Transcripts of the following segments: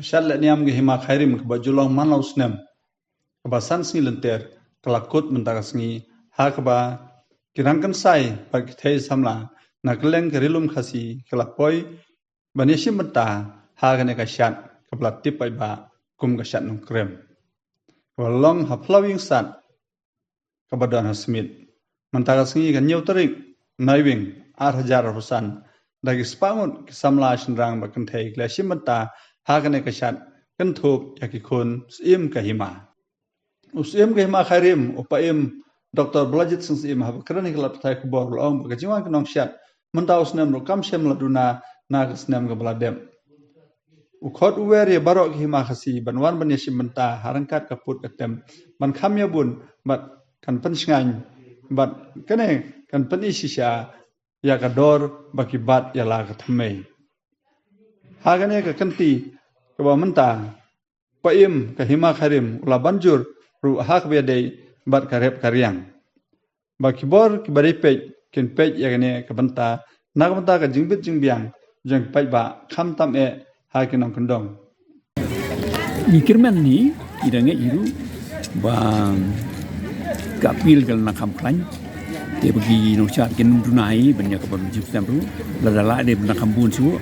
Syat le niam ge hima khairim ke bajulong manau snem. Kebasan sengi lenter kelakut mentara sengi ha keba kirangkan sai bagi thai samla na keleng kerilum khasi kelapoi banishim menta ha gane ka syat keblat tip bai ba kum ka syat nung krem. Walong ha flowing sat kebadan hasmit mentara sengi kan nyau terik naiwing hajar rusan dagi spangut samla shendrang bakan thai klashim menta ha gane ka syat kan thup yakikun sim ka hima. Usim ke hima khairim upaim Dr. Blajit Singsim have kerana kelap thai kubor long bagajiwan kenong syat mentau snem rukam syem laduna na snem ke beladem. Ukhot uwer ya barok ke hima khasi banwan ban yashim menta harangkat kaput ketem ban kham ya bun bat kan pensngan bat kene kan penisisya ya kador baki bat ya la katmei. Hagane ke kenti ke ba menta paim ke hima khairim ula banjur ru hak biadai bat karep karyang. Baki bor ki bari pej kin pej yagane ke benta nak benta ke jingbit jingbiang jeng pej ba kham tam e hakinong kendong. Mikirman ni idange iru bang kapil kal nak kamplan dia bagi nosyat kin dunai banyak kabar jip samru ladala de nak kambun su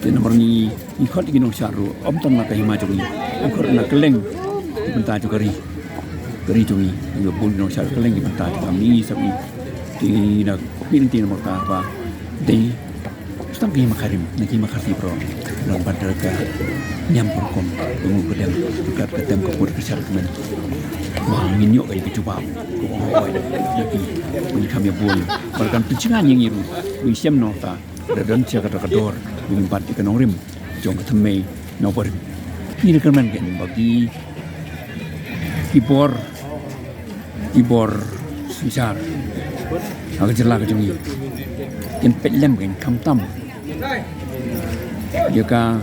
dia nomor ni ikot kin nosyat ru om ton nak hima juri ikot nak keleng benta jugari gari juri yo pun nosyat keleng benta kami sabi di nak pinti nomor ta ba de stam ki makarim nak ki makarti pro lang bandar ka nyam perkom tunggu kedem dekat ketem kapur kesar kemen wah minyo kai kecuba ko yaki ni kami boy barkan pincingan yang iru wi sem nota dan cia kata kador wi empat di kanorim jong keteme nopor ini kemen kan bagi ibor sisar agak jerlah ke jongi ken pelem kan kamtam jika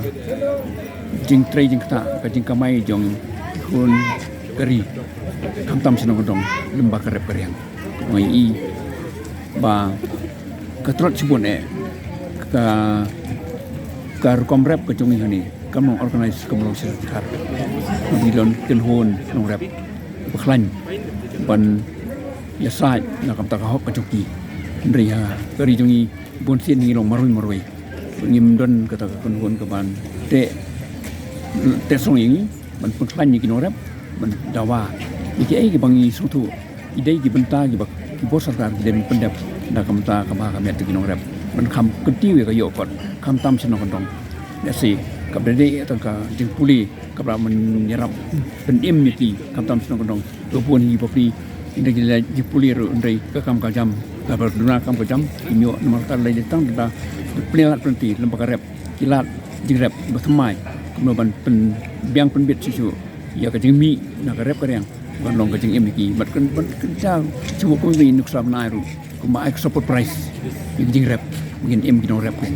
jing tray jing kata jing kamai jong kun kari kamtam senong dong lembah karep kariang mai i ba katrot sibun ka komrep ke jongi hani kamong organize kamong serkar dilon kenhon nong rep beklan ban yasai na kam ta hok ka joki ndriya kari jongi bon sin ni long marui ngim don kata kenhon ke ban te song ini ban pengklan ni kinorap ban dawa iki ai ki bangi sutu idai ki benta ki bak ki bosar dar ki dem pendap da kamta kama kamet ki kinorap ban kham kenti we ka yo kon kham tam seno kondong ya si kap dede ta ka jing puli kapra menyerap pen im ki kham tam seno kondong do pun hi bokri indai ki ji puli ro ndai ka kam ka jam ka ber duna kam ka jam inyo nomor ta lai tang da plelat penti lembaga rep kilat jing rep bersemai kemudian pen biang penbit susu ya kajing mi nak rep kerang ban long kajing em ki mat kan jang cuba ko ni nuk sam na ru kuma ek support price kajing rep mungkin em kino rep kan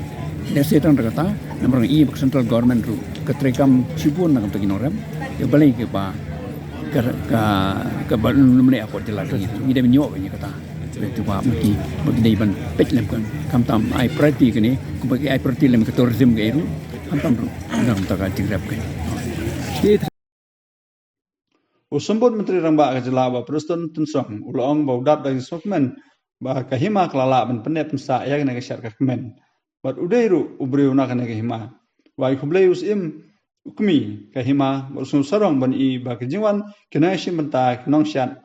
dia setan kata nomor i central government ru ketrekam sibun nak kino rep ya balai ke ba ka ban lumne apa jelas ni dia menyo ni kata cuba bagi dai ban pek lem kan kamtam ai priority kini ku bagi ai priority lem ke tourism ke ru kamtam ru nak ta kajing rep kan Usumbut Menteri Rangba Kajala ba Preston Tunsong ulong baudat dari sokmen ba kahima kelala ban penep pensa ya kena kesyar kemen bat udairu ubri una kena kahima wa ikhublei usim ukmi kahima usung sarong ban i ba kejingwan kena shim benta nong syat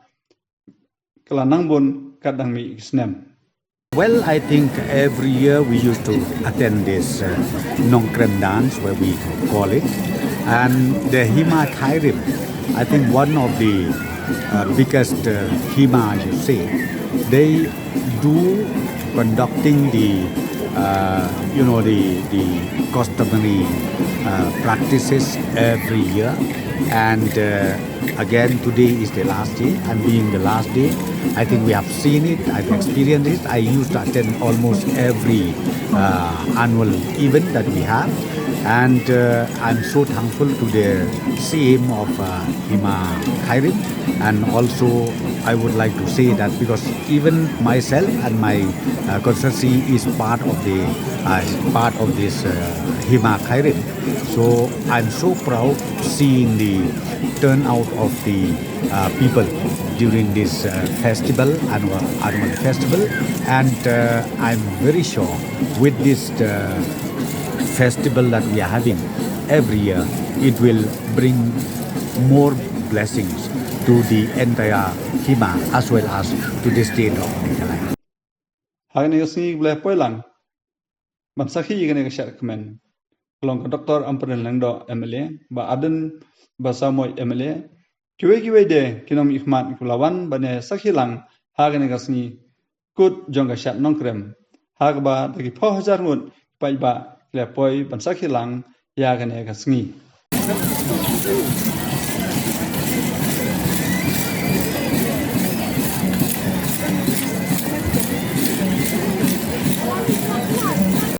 kelanang bun kadang mi snem. Well, I think every year we used to attend this Nongkrem dance, where we call it, and the Hima Khairim. I think one of the biggest Hima, you say, they do conducting the customary practices every year, and again today is the last day, and being the last day, I think we have seen it, I've experienced it. I used to attend almost every annual event that we have, and I'm so thankful to the CM of Hima Khairim, and also I would like to say that because even myself and my constituency is part of the as part of this Hima Khairim. So I'm so proud seeing the turnout of the people during this festival, annual festival, and I'm very sure with this festival that we are having every year, it will bring more blessings to the entire Hima as well as to the state of Meghalaya. Hagani singi boleh poilang. Bansaki gani kasar kemen. Kalau Dr. Amperin Langdo MLA, ba Aden Basamoy MLA, kiwe de kinom ikhmat kulawan bane sakhilang hagani kasni kut jong kasar nongkrem. Hagba dagi 4,000 ngut pai ba lepoi bansakhilang ya gani kasni.